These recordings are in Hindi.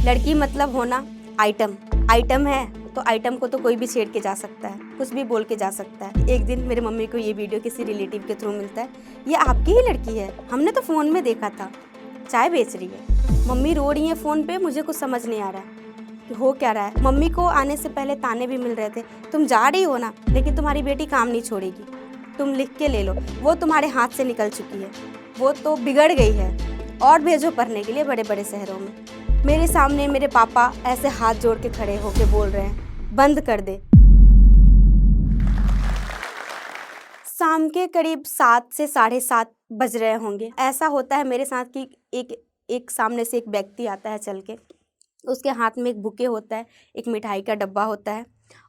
लड़की मतलब होना आइटम। आइटम है तो आइटम को तो कोई भी छेड़ के जा सकता है, कुछ भी बोल के जा सकता है। एक दिन मेरे मम्मी को ये वीडियो किसी रिलेटिव के थ्रू मिलता है, ये आपकी ही लड़की है, हमने तो फ़ोन में देखा था, चाय बेच रही है। मम्मी रो रही है फ़ोन पे, मुझे कुछ समझ नहीं आ रहा है कि हो क्या रहा है। मम्मी को आने से पहले ताने भी मिल रहे थे, तुम जा रही हो ना, लेकिन तुम्हारी बेटी काम नहीं छोड़ेगी, तुम लिख के ले लो, वो तुम्हारे हाथ से निकल चुकी है, वो तो बिगड़ गई है, और भेजो पढ़ने के लिए बड़े बड़े शहरों में। मेरे सामने मेरे पापा ऐसे हाथ जोड़ के खड़े होके बोल रहे हैं, बंद कर दे। शाम के करीब 7 से 7:30 बज रहे होंगे। ऐसा होता है मेरे साथ कि एक सामने से एक व्यक्ति आता है चल के, उसके हाथ में एक बुके होता है, एक मिठाई का डब्बा होता है,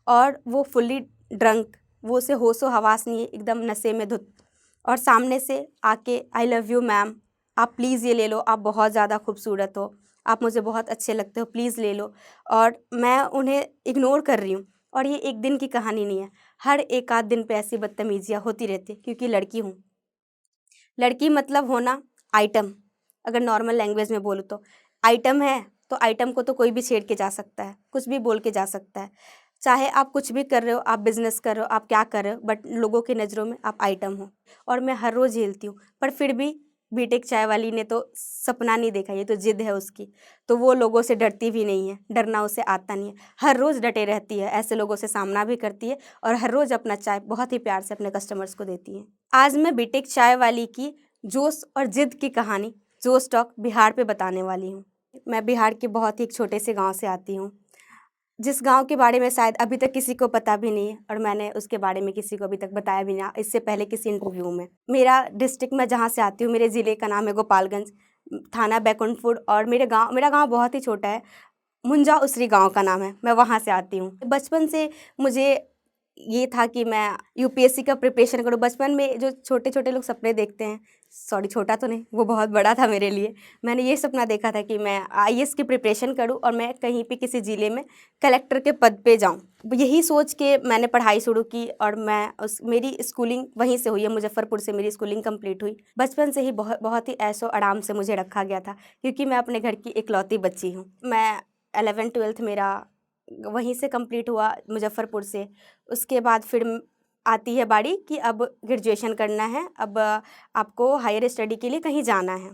और वो फुल्ली ड्रंक, वो उसे होशो हवास नहीं है, एकदम नशे में धुत, और सामने से आके आई लव यू मैम, आप प्लीज़ ये ले लो, आप बहुत ज़्यादा खूबसूरत हो, आप मुझे बहुत अच्छे लगते हो, प्लीज़ ले लो। और मैं उन्हें इग्नोर कर रही हूँ। और ये एक दिन की कहानी नहीं है, हर एक आध दिन पे ऐसी बदतमीजियाँ होती रहती है, क्योंकि लड़की हूँ। लड़की मतलब होना आइटम, अगर नॉर्मल लैंग्वेज में बोलूँ तो आइटम है, तो आइटम को तो कोई भी छेड़ के जा सकता है, कुछ भी बोल के जा सकता है। चाहे आप कुछ भी कर रहे हो, आप बिज़नेस कर रहे हो, आप क्या कर रहे हो, बट लोगों की नज़रों में आप आइटम हो। और मैं हर रोज़ झेलती हूँ, पर फिर भी बीटेक चाय वाली ने तो सपना नहीं देखा, ये तो जिद है उसकी, तो वो लोगों से डरती भी नहीं है, डरना उसे आता नहीं है, हर रोज़ डटे रहती है, ऐसे लोगों से सामना भी करती है, और हर रोज़ अपना चाय बहुत ही प्यार से अपने कस्टमर्स को देती है। आज मैं बीटेक चाय वाली की जोश और जिद की कहानी जोश टॉक बिहार पे बताने वाली हूँ। मैं बिहार के बहुत ही एक छोटे से गांव से आती हूँ, जिस गांव के बारे में शायद अभी तक किसी को पता भी नहीं है, और मैंने उसके बारे में किसी को अभी तक बताया भी नहीं इससे पहले किसी इंटरव्यू में। मेरा डिस्ट्रिक्ट में जहाँ से आती हूँ, मेरे ज़िले का नाम है गोपालगंज, थाना बैकुंठपुर, और मेरा गाँव बहुत ही छोटा है, मुंजा उसरी गांव का नाम है, मैं वहाँ से आती हूँ। बचपन से मुझे ये था कि मैं यूपीएससी का प्रिपरेशन करूँ। बचपन में जो छोटे छोटे लोग सपने देखते हैं, सॉरी छोटा तो नहीं, वो बहुत बड़ा था मेरे लिए। मैंने ये सपना देखा था कि मैं आईएएस की प्रिपरेशन करूँ और मैं कहीं पे किसी ज़िले में कलेक्टर के पद पे जाऊँ। यही सोच के मैंने पढ़ाई शुरू की, और मेरी स्कूलिंग वहीं से हुई है, मुजफ्फरपुर से मेरी स्कूलिंग कंप्लीट हुई। बचपन से ही बहुत ही ऐशो आराम से मुझे रखा गया था, क्योंकि मैं अपने घर की इकलौती बच्ची हूँ। मैं 11th-12th मेरा वहीं से कंप्लीट हुआ, मुजफ्फरपुर से। उसके बाद फिर आती है बारी कि अब ग्रेजुएशन करना है, अब आपको हायर स्टडी के लिए कहीं जाना है।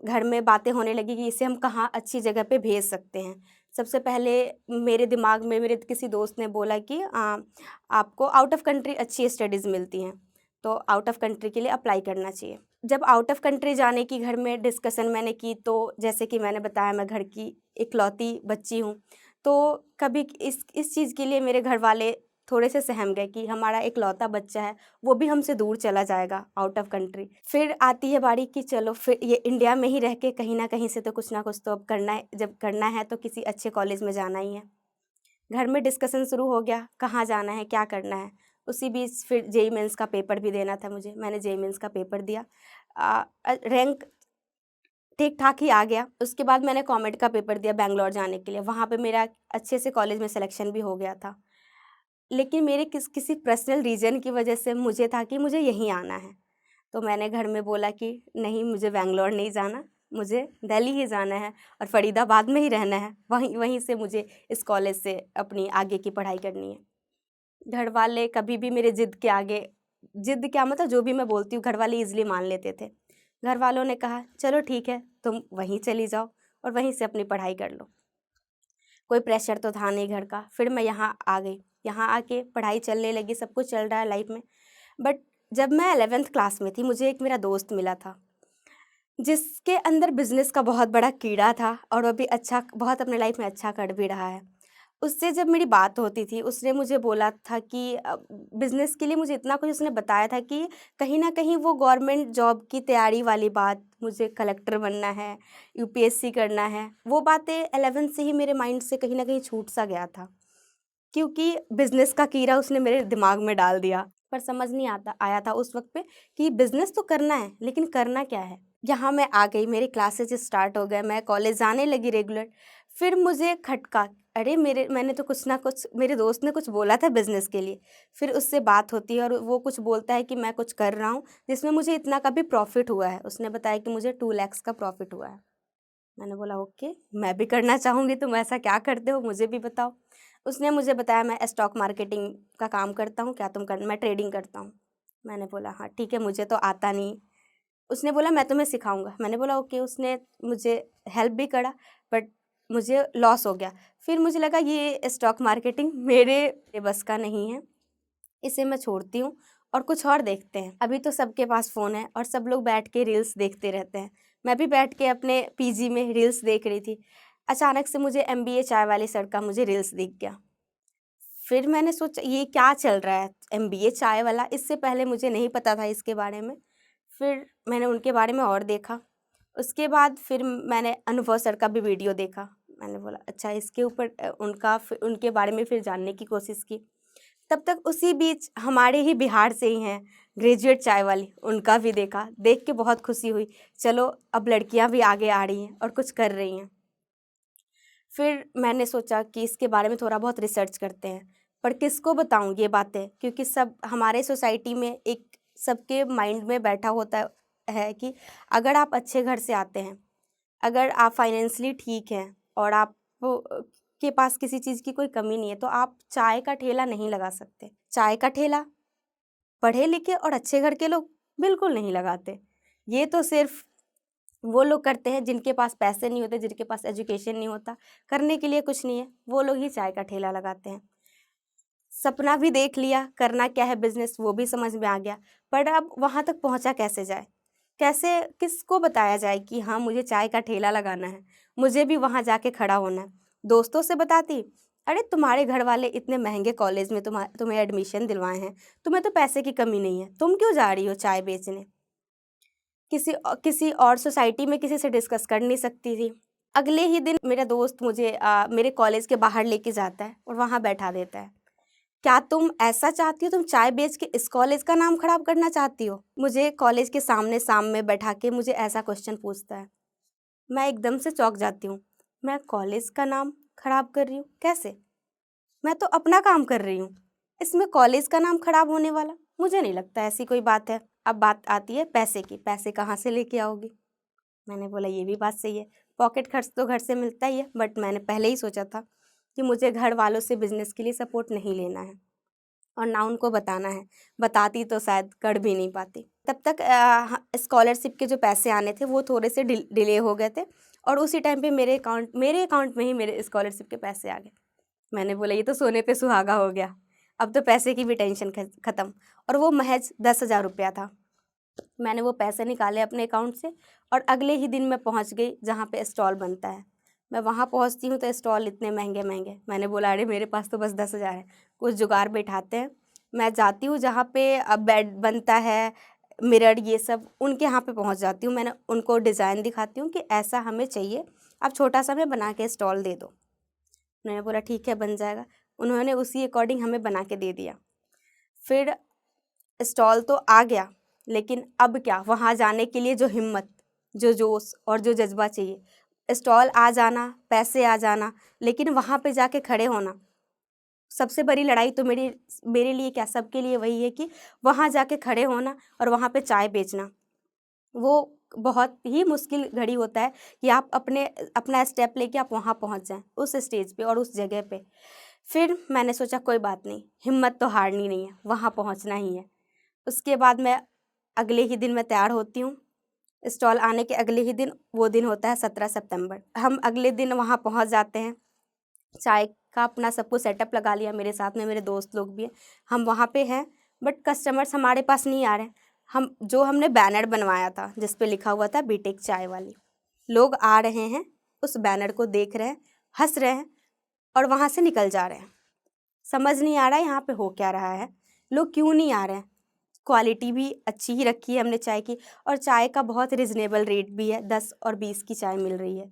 घर में बातें होने लगी कि इसे हम कहाँ अच्छी जगह पे भेज सकते हैं। सबसे पहले मेरे दिमाग में मेरे किसी दोस्त ने बोला कि आपको आउट ऑफ कंट्री अच्छी स्टडीज़ मिलती हैं, तो आउट ऑफ कंट्री के लिए अप्लाई करना चाहिए। जब आउट ऑफ कंट्री जाने की घर में डिस्कशन मैंने की, तो जैसे कि मैंने बताया, मैं घर की इकलौती बच्ची हूँ, तो कभी इस चीज़ के लिए मेरे घर वाले थोड़े से सहम गए कि हमारा इकलौता बच्चा है, वो भी हमसे दूर चला जाएगा आउट ऑफ कंट्री। फिर आती है बारी कि चलो फिर ये इंडिया में ही रह के कहीं ना कहीं से तो कुछ ना कुछ तो अब करना है, जब करना है तो किसी अच्छे कॉलेज में जाना ही है। घर में डिस्कशन शुरू हो गया, कहाँ जाना है, क्या करना है। उसी बीच फिर जेईई मेंस का पेपर भी देना था मुझे, मैंने जेईई मेंस का पेपर दिया, रैंक ठीक ठाक ही आ गया। उसके बाद मैंने कॉमेड का पेपर दिया बैंगलोर जाने के लिए, वहाँ पे मेरा अच्छे से कॉलेज में सिलेक्शन भी हो गया था। लेकिन मेरे किसी पर्सनल रीज़न की वजह से मुझे था कि मुझे यहीं आना है, तो मैंने घर में बोला कि नहीं, मुझे बैंगलोर नहीं जाना, मुझे दिल्ली ही जाना है और फरीदाबाद में ही रहना है, वहीं वहीं से मुझे इस कॉलेज से अपनी आगे की पढ़ाई करनी है। घर वाले कभी भी मेरे ज़िद के आगे, ज़िद क्या मतलब, जो भी मैं बोलती हूँ घर वाले ईज़िली मान लेते थे। घर वालों ने कहा चलो ठीक है, तुम वहीं चली जाओ और वहीं से अपनी पढ़ाई कर लो। कोई प्रेशर तो था नहीं घर का। फिर मैं यहाँ आ गई, यहाँ आके पढ़ाई चलने लगी, सब कुछ चल रहा है लाइफ में। बट जब मैं 11th क्लास में थी, मुझे एक मेरा दोस्त मिला था, जिसके अंदर बिज़नेस का बहुत बड़ा कीड़ा था, और वो भी बहुत अपने लाइफ में अच्छा कर भी रहा है। उससे जब मेरी बात होती थी, उसने मुझे बोला था कि बिज़नेस के लिए मुझे इतना कुछ उसने बताया था कि कहीं न कहीं वो गवर्नमेंट जॉब की तैयारी वाली बात, मुझे कलेक्टर बनना है, यूपीएससी करना है, वो बातें 11th से ही मेरे माइंड से कहीं न कहीं छूट-सा गया था। क्योंकि बिज़नेस का कीड़ा उसने मेरे दिमाग में डाल दिया, पर समझ नहीं आया था उस वक़्त पे कि बिज़नेस तो करना है, लेकिन करना क्या है? यहाँ मैं आ गई, मेरी क्लासेज स्टार्ट हो गए, मैं कॉलेज जाने लगी रेगुलर। फिर मुझे खटका, अरे मैंने तो कुछ ना कुछ, मेरे दोस्त ने कुछ बोला था बिज़नेस के लिए। फिर उससे बात होती है और वो कुछ बोलता है कि मैं कुछ कर रहा हूँ, जिसमें मुझे इतना का भी प्रॉफ़िट हुआ है। उसने बताया कि मुझे 2 लाख का प्रॉफ़िट हुआ है। मैंने बोला ओके, मैं भी करना चाहूँगी, तुम ऐसा क्या करते हो मुझे भी बताओ। उसने मुझे बताया मैं स्टॉक मार्केटिंग का काम करता हूँ, क्या तुम कर मैं ट्रेडिंग करता हूँ। मैंने बोला हाँ ठीक है, मुझे तो आता नहीं। उसने बोला मैं तुम्हें सिखाऊंगा। मैंने बोला ओके। उसने मुझे हेल्प भी करा, बट मुझे लॉस हो गया। फिर मुझे लगा ये स्टॉक मार्केटिंग मेरे बस का नहीं है, इसे मैं छोड़ती हूँ और कुछ और देखते हैं। अभी तो सबके पास फ़ोन है और सब लोग बैठ के रील्स देखते रहते हैं। मैं भी बैठ के अपने पीजी में रील्स देख रही थी। अचानक से मुझे एमबीए चाय वाली सर का मुझे रील्स दिख गया। फिर मैंने सोचा ये क्या चल रहा है एमबीए चाय वाला, इससे पहले मुझे नहीं पता था इसके बारे में। फिर मैंने उनके बारे में और देखा। उसके बाद फिर मैंने अनुभव सर का भी वीडियो देखा। मैंने बोला अच्छा इसके ऊपर उनके बारे में फिर जानने की कोशिश की। तब तक उसी बीच हमारे ही बिहार से ही हैं ग्रेजुएट चाय वाली, उनका भी देखा। देख के बहुत खुशी हुई, चलो अब लड़कियां भी आगे आ रही हैं और कुछ कर रही हैं। फिर मैंने सोचा कि इसके बारे में थोड़ा बहुत रिसर्च करते हैं, पर किसको बताऊं ये बातें, क्योंकि सब हमारे सोसाइटी में एक सबके माइंड में बैठा होता है कि अगर आप अच्छे घर से आते हैं, अगर आप फाइनेंशियली ठीक हैं और आप के पास किसी चीज़ की कोई कमी नहीं है, तो आप चाय का ठेला नहीं लगा सकते। चाय का ठेला पढ़े लिखे और अच्छे घर के लोग बिल्कुल नहीं लगाते। ये तो सिर्फ वो लोग करते हैं जिनके पास पैसे नहीं होते, जिनके पास एजुकेशन नहीं होता, करने के लिए कुछ नहीं है, वो लोग ही चाय का ठेला लगाते हैं। सपना भी देख लिया, करना क्या है बिजनेस वो भी समझ में आ गया, पर अब वहाँ तक पहुँचा कैसे जाए, कैसे किसको बताया जाए कि हाँ मुझे चाय का ठेला लगाना है, मुझे भी वहाँ जाके खड़ा होना है। दोस्तों से बताती, अरे तुम्हारे घर वाले इतने महंगे कॉलेज में तुम्हें एडमिशन दिलवाए हैं, तुम्हें तो पैसे की कमी नहीं है, तुम क्यों जा रही हो चाय बेचने। किसी और सोसाइटी में किसी से डिस्कस कर नहीं सकती थी। अगले ही दिन मेरा दोस्त मुझे मेरे कॉलेज के बाहर लेके जाता है और वहाँ बैठा देता है। क्या तुम ऐसा चाहती हो, तुम चाय बेच के इस कॉलेज का नाम खराब करना चाहती हो। मुझे कॉलेज के सामने में बैठा के मुझे ऐसा क्वेश्चन पूछता है। मैं एकदम से चौंक जाती हूँ। मैं कॉलेज का नाम खराब कर रही हूँ कैसे, मैं तो अपना काम कर रही हूँ, इसमें कॉलेज का नाम खराब होने वाला, मुझे नहीं लगता ऐसी कोई बात है। अब बात आती है पैसे की, पैसे कहाँ से लेके आओगी। मैंने बोला ये भी बात सही है, पॉकेट खर्च तो घर से मिलता ही है, बट मैंने पहले ही सोचा था कि मुझे घर वालों से बिजनेस के लिए सपोर्ट नहीं लेना है और ना उनको बताना है। बताती तो शायद कर भी नहीं पाती। तब तक स्कॉलरशिप के जो पैसे आने थे वो थोड़े से डिले हो गए थे और उसी टाइम पे मेरे अकाउंट में ही मेरे स्कॉलरशिप के पैसे आ गए। मैंने बोला ये तो सोने पे सुहागा हो गया, अब तो पैसे की भी टेंशन ख़त्म। और वो महज 10,000 रुपया था। मैंने वो पैसे निकाले अपने अकाउंट से और अगले ही दिन मैं पहुंच गई जहाँ पे स्टॉल बनता है। मैं वहाँ पहुँचती हूँ तो स्टॉल इतने महंगे महंगे। मैंने बोला अरे मेरे पास तो बस 10,000 है, कुछ जुगाड़ बैठाते हैं। मैं जाती हूँ जहाँ पे अब बेड बनता है, मिरर ये सब, उनके यहाँ पे पहुँच जाती हूँ। मैंने उनको डिज़ाइन दिखाती हूँ कि ऐसा हमें चाहिए, आप छोटा सा हमें बना के स्टॉल दे दो। उन्होंने बोला ठीक है बन जाएगा। उन्होंने उसी अकॉर्डिंग हमें बना के दे दिया। फिर स्टॉल तो आ गया, लेकिन अब क्या, वहाँ जाने के लिए जो हिम्मत, जो जोश और जो जज्बा चाहिए। स्टॉल आ जाना, पैसे आ जाना, लेकिन वहाँ पे जाके खड़े होना, सबसे बड़ी लड़ाई तो मेरे लिए क्या, सबके लिए वही है कि वहाँ जाके खड़े होना और वहाँ पे चाय बेचना। वो बहुत ही मुश्किल घड़ी होता है कि आप अपना स्टेप लेके आप वहाँ पहुँच जाएं, उस स्टेज पे और उस जगह पे। फिर मैंने सोचा कोई बात नहीं, हिम्मत तो हारनी नहीं है, वहाँ पहुँचना ही है। उसके बाद मैं अगले ही दिन मैं तैयार होती हूँ। स्टॉल आने के अगले ही दिन, वो दिन होता है 17 सितंबर। हम अगले दिन वहाँ पहुँच जाते हैं। चाय का अपना सब कुछ सेटअप लगा लिया, मेरे साथ में मेरे दोस्त लोग भी हैं। हम वहाँ पे हैं, बट कस्टमर्स हमारे पास नहीं आ रहे हैं। हमने बैनर बनवाया था जिस पे लिखा हुआ था बीटेक चाय वाली, लोग आ रहे हैं, उस बैनर को देख रहे हैं, हंस रहे हैं और वहाँ से निकल जा रहे हैं। समझ नहीं आ रहा है यहाँ पे हो क्या रहा है, लोग क्यों नहीं आ रहे हैं। क्वालिटी भी अच्छी ही रखी है हमने चाय की, और चाय का बहुत रिजनेबल रेट भी है, 10 और 20 की चाय मिल रही है।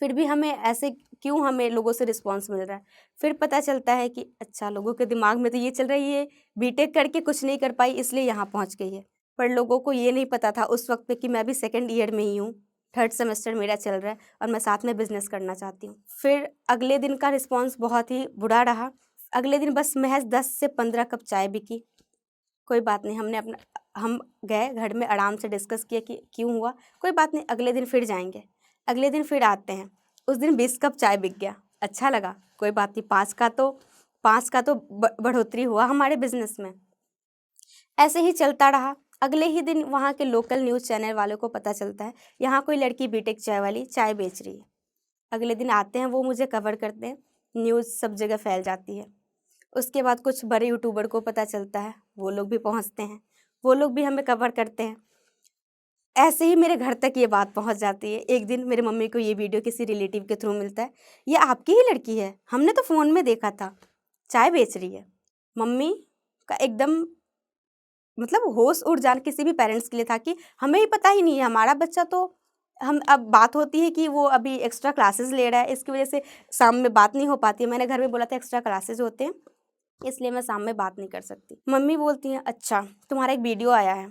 फिर भी हमें लोगों से रिस्पांस मिल रहा है। फिर पता चलता है कि अच्छा, लोगों के दिमाग में तो ये चल रही है बीटेक करके कुछ नहीं कर पाई इसलिए यहाँ पहुँच गई है। पर लोगों को ये नहीं पता था उस वक्त पे कि मैं भी सेकेंड ईयर में ही हूँ, 3rd सेमेस्टर मेरा चल रहा है और मैं साथ में बिजनेस करना चाहती हूँ। फिर अगले दिन का रिस्पॉन्स बहुत ही बुरा रहा। अगले दिन बस महज 10 से 15 कप चाय बिकी। कोई बात नहीं, हम गए घर में, आराम से डिस्कस किया कि क्यों हुआ, कोई बात नहीं, अगले दिन फिर जाएंगे। अगले दिन फिर आते हैं, उस दिन 20 कप चाय बिक गया। अच्छा लगा, कोई बात नहीं, 5 का तो बढ़ोतरी हुआ हमारे बिजनेस में। ऐसे ही चलता रहा। अगले ही दिन वहाँ के लोकल न्यूज़ चैनल वालों को पता चलता है यहाँ कोई लड़की बीटेक चाय वाली चाय बेच रही है। अगले दिन आते हैं, वो मुझे कवर करते हैं, न्यूज़ सब जगह फैल जाती है। उसके बाद कुछ बड़े यूट्यूबर को पता चलता है, वो लोग भी पहुँचते हैं, वो लोग भी हमें कवर करते हैं। ऐसे ही मेरे घर तक ये बात पहुंच जाती है। एक दिन मेरी मम्मी को ये वीडियो किसी रिलेटिव के थ्रू मिलता है, ये आपकी ही लड़की है, हमने तो फ़ोन में देखा था, चाय बेच रही है। मम्मी का एकदम मतलब होश उड़ जाना किसी भी पेरेंट्स के लिए था कि हमें ही पता ही नहीं है, हमारा बच्चा तो हम अब बात होती है कि वो अभी एक्स्ट्रा क्लासेस ले रहा है, इसकी वजह से शाम में बात नहीं हो पाती है। मैंने घर में बोला था एक्स्ट्रा क्लासेस होते हैं, इसलिए मैं शाम में बात नहीं कर सकती। मम्मी बोलती हैं अच्छा तुम्हारा एक वीडियो आया है।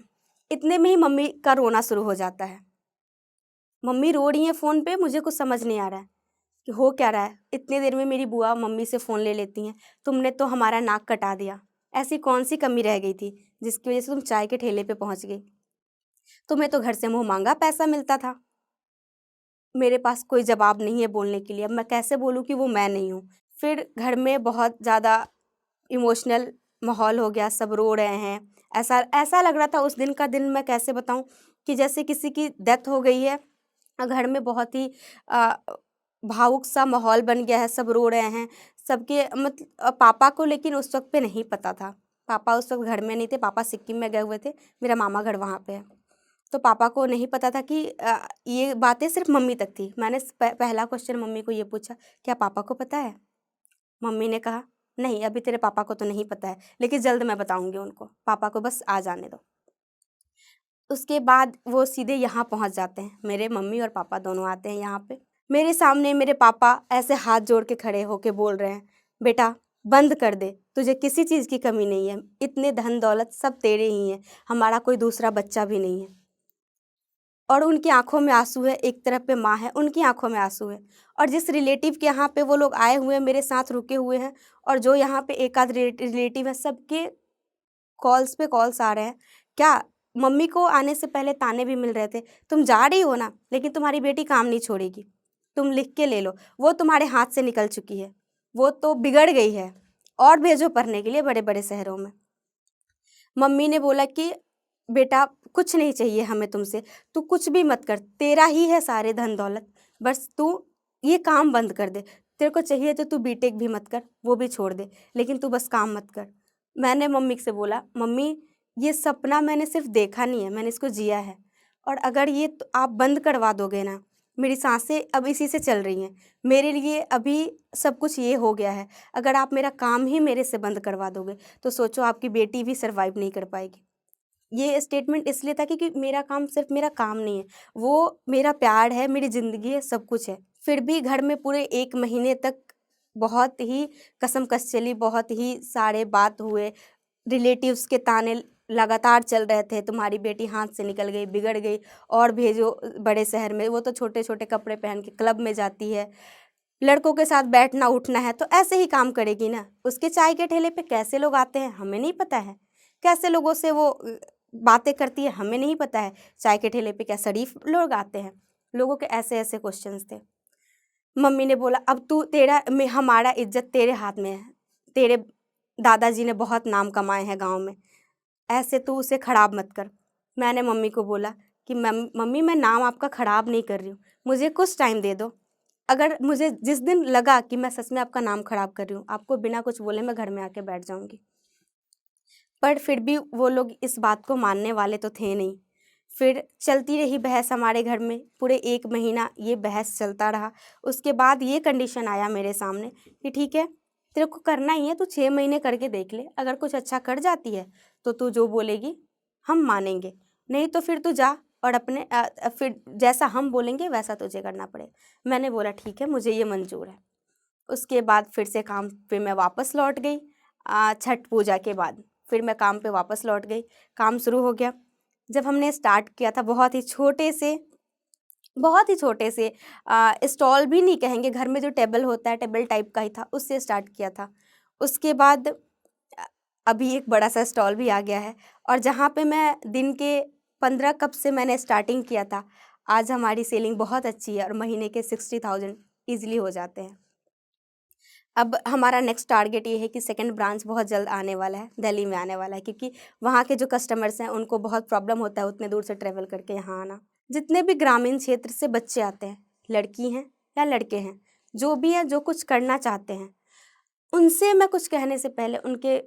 इतने में ही मम्मी का रोना शुरू हो जाता है। मम्मी रो रही हैं फ़ोन पे, मुझे कुछ समझ नहीं आ रहा है कि हो क्या रहा है। इतनी देर में मेरी बुआ मम्मी से फ़ोन ले लेती हैं, तुमने तो हमारा नाक कटा दिया, ऐसी कौन सी कमी रह गई थी जिसकी वजह से तुम चाय के ठेले पे पहुंच गई। तुम्हें तो घर से मुँह मांगा पैसा मिलता था। मेरे पास कोई जवाब नहीं है बोलने के लिए, अब मैं कैसे बोलूँ कि वो मैं नहीं हूँ। फिर घर में बहुत ज़्यादा इमोशनल माहौल हो गया, सब रो रहे हैं। ऐसा ऐसा लग रहा था उस दिन का दिन, मैं कैसे बताऊँ, कि जैसे किसी की डेथ हो गई है। घर में बहुत ही भावुक सा माहौल बन गया है, सब रो रहे हैं। सबके पापा को लेकिन उस वक्त पे नहीं पता था। पापा उस वक्त घर में नहीं थे, पापा सिक्किम में गए हुए थे, मेरा मामा घर वहाँ पे है। तो पापा को नहीं पता था कि ये बातें सिर्फ मम्मी तक थी। मैंने पहला क्वेश्चन मम्मी को ये पूछा, क्या पापा को पता है? मम्मी ने कहा नहीं, अभी तेरे पापा को तो नहीं पता है, लेकिन जल्द मैं बताऊंगी उनको, पापा को बस आ जाने दो। उसके बाद वो सीधे यहाँ पहुँच जाते हैं, मेरे मम्मी और पापा दोनों आते हैं यहाँ पे। मेरे सामने मेरे पापा ऐसे हाथ जोड़ के खड़े होके बोल रहे हैं, बेटा बंद कर दे, तुझे किसी चीज़ की कमी नहीं है, इतने धन दौलत सब तेरे ही हैं, हमारा कोई दूसरा बच्चा भी नहीं है। और उनकी आंखों में आंसू है, एक तरफ पे माँ है, उनकी आंखों में आंसू है। और जिस रिलेटिव के यहाँ पे वो लोग आए हुए हैं, मेरे साथ रुके हुए हैं, और जो यहाँ पे एक आध रिलेटिव है, सबके कॉल्स पे कॉल्स आ रहे हैं। क्या मम्मी को आने से पहले ताने भी मिल रहे थे, तुम जा रही हो ना, लेकिन तुम्हारी बेटी काम नहीं छोड़ेगी, तुम लिख के ले लो, वो तुम्हारे हाथ से निकल चुकी है, वो तो बिगड़ गई है, और भेजो पढ़ने के लिए बड़े बड़े शहरों में। मम्मी ने बोला कि बेटा कुछ नहीं चाहिए हमें तुमसे, तू कुछ भी मत कर, तेरा ही है सारे धन दौलत, बस तू ये काम बंद कर दे, तेरे को चाहिए तो तू बीटेक भी मत कर, वो भी छोड़ दे, लेकिन तू बस काम मत कर। मैंने मम्मी से बोला, मम्मी ये सपना मैंने सिर्फ देखा नहीं है, मैंने इसको जिया है, और अगर ये तो आप बंद करवा दोगे ना, मेरी सांसें अब इसी से चल रही हैं, मेरे लिए अभी सब कुछ ये हो गया है, अगर आप मेरा काम ही मेरे से बंद करवा दोगे तो सोचो आपकी बेटी भी सर्वाइव नहीं कर पाएगी। ये स्टेटमेंट इसलिए था क्योंकि मेरा काम सिर्फ मेरा काम नहीं है, वो मेरा प्यार है, मेरी ज़िंदगी है, सब कुछ है। फिर भी घर में पूरे 1 महीने तक बहुत ही कसमकस चली, बहुत ही सारे बात हुए, रिलेटिव्स के ताने लगातार चल रहे थे, तुम्हारी बेटी हाथ से निकल गई, बिगड़ गई, और भेजो बड़े शहर में, वो तो छोटे-छोटे कपड़े पहन के क्लब में जाती है, लड़कों के साथ बैठना उठना है तो ऐसे ही काम करेगी ना। उसके चाय के ठेले पे कैसे लोग आते हैं हमें नहीं पता है, कैसे लोगों से वो बातें करती है हमें नहीं पता है, चाय के ठेले पे क्या शरीफ लोग आते हैं? लोगों के ऐसे-ऐसे क्वेश्चंस थे। मम्मी ने बोला अब तू तेरा में हमारा इज़्ज़त तेरे हाथ में है, तेरे दादाजी ने बहुत नाम कमाए हैं गाँव में, ऐसे तू उसे खराब मत कर। मैंने मम्मी को बोला कि मम्मी मैं नाम आपका खराब नहीं कर रही हूँ, मुझे कुछ टाइम दे दो। अगर मुझे जिस दिन लगा कि मैं सच में आपका नाम खराब कर रही हूँ, आपको बिना कुछ बोले मैं घर में आके बैठ जाऊँगी। पर फिर भी वो लोग इस बात को मानने वाले तो थे नहीं। फिर चलती रही बहस हमारे घर में, पूरे 1 महीना ये बहस चलता रहा। उसके बाद ये कंडीशन आया मेरे सामने कि ठीक है, तेरे को करना ही है, तू 6 महीने करके देख ले, अगर कुछ अच्छा कर जाती है तो तू जो बोलेगी हम मानेंगे, नहीं तो फिर तू जा और अपने फिर जैसा हम बोलेंगे वैसा तुझे करना पड़ेगा। मैंने बोला ठीक है, मुझे ये मंज़ूर है। उसके बाद फिर से काम पे मैं वापस लौट गई। छठ पूजा के बाद फिर मैं काम पे वापस लौट गई, काम शुरू हो गया। जब हमने स्टार्ट किया था बहुत ही छोटे से स्टॉल भी नहीं कहेंगे, घर में जो टेबल होता है टेबल टाइप का ही था, उससे स्टार्ट किया था। उसके बाद अभी एक बड़ा सा स्टॉल भी आ गया है, और जहाँ पे मैं दिन के 15 कप से मैंने स्टार्टिंग किया था, आज हमारी सेलिंग बहुत अच्छी है और महीने के 60,000 ईजिली हो जाते हैं। अब हमारा नेक्स्ट टारगेट ये है कि सेकंड ब्रांच बहुत जल्द आने वाला है, दिल्ली में आने वाला है, क्योंकि वहाँ के जो कस्टमर्स हैं उनको बहुत प्रॉब्लम होता है उतने दूर से ट्रैवल करके यहाँ आना। जितने भी ग्रामीण क्षेत्र से बच्चे आते हैं, लड़की हैं या लड़के हैं, जो भी हैं, जो कुछ करना चाहते हैं, उनसे मैं कुछ कहने से पहले उनके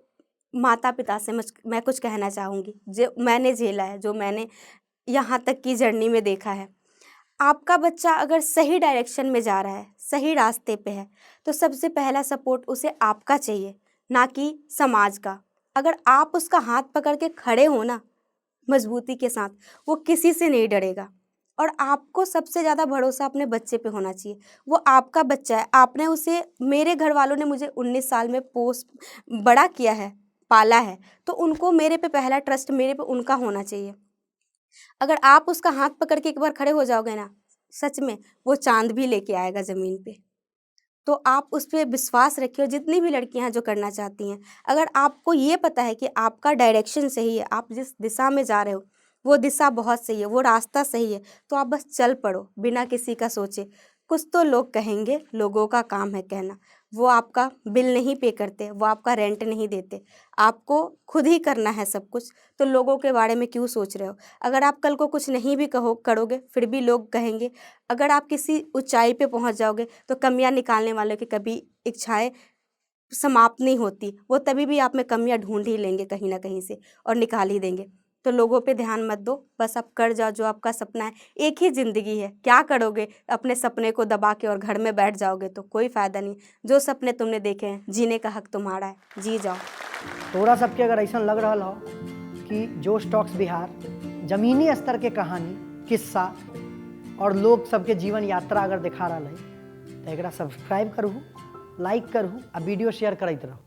माता पिता से मैं कुछ कहना चाहूँगी, जो मैंने झेला है, जो मैंने यहाँ तक की जर्नी में देखा है। आपका बच्चा अगर सही डायरेक्शन में जा रहा है, सही रास्ते पे है, तो सबसे पहला सपोर्ट उसे आपका चाहिए, ना कि समाज का। अगर आप उसका हाथ पकड़ के खड़े हो ना मजबूती के साथ, वो किसी से नहीं डरेगा। और आपको सबसे ज़्यादा भरोसा अपने बच्चे पे होना चाहिए। वो आपका बच्चा है, आपने उसे, मेरे घर वालों ने मुझे 19 साल में बड़ा किया है, पाला है, तो उनको मेरे पे पहला ट्रस्ट मेरे पे उनका होना चाहिए। अगर आप उसका हाथ पकड़ के एक बार खड़े हो जाओगे ना, सच में वो चांद भी लेके आएगा ज़मीन पे। तो आप उस पर विश्वास रखिए। और जितनी भी लड़कियां हैं जो करना चाहती हैं, अगर आपको ये पता है कि आपका डायरेक्शन सही है, आप जिस दिशा में जा रहे हो वो दिशा बहुत सही है, वो रास्ता सही है, तो आप बस चल पड़ो बिना किसी का सोचे। कुछ तो लोग कहेंगे, लोगों का काम है कहना। वो आपका बिल नहीं पे करते, वो आपका रेंट नहीं देते, आपको खुद ही करना है सब कुछ। तो लोगों के बारे में क्यों सोच रहे हो? अगर आप कल को कुछ नहीं भी करोगे फिर भी लोग कहेंगे। अगर आप किसी ऊंचाई पे पहुंच जाओगे तो कमियां निकालने वालों की कभी इच्छाएं समाप्त नहीं होती। वो तभी भी आप में कमियां ढूंढ ही लेंगे कहीं ना कहीं से और निकाल ही देंगे। तो लोगों पे ध्यान मत दो, बस आप कर जाओ जो आपका सपना है। एक ही ज़िंदगी है, क्या करोगे? अपने सपने को दबा के और घर में बैठ जाओगे तो कोई फ़ायदा नहीं। जो सपने तुमने देखे हैं, जीने का हक तुम्हारा है, जी जाओ। थोड़ा सबके अगर ऐसा लग रहा हो कि जोश टॉक्स बिहार जमीनी स्तर के कहानी, किस्सा और लोग सबके जीवन यात्रा अगर दिखा रहा है तो एकरा सब्सक्राइब करूँ, लाइक करूँ और वीडियो शेयर करते रहो।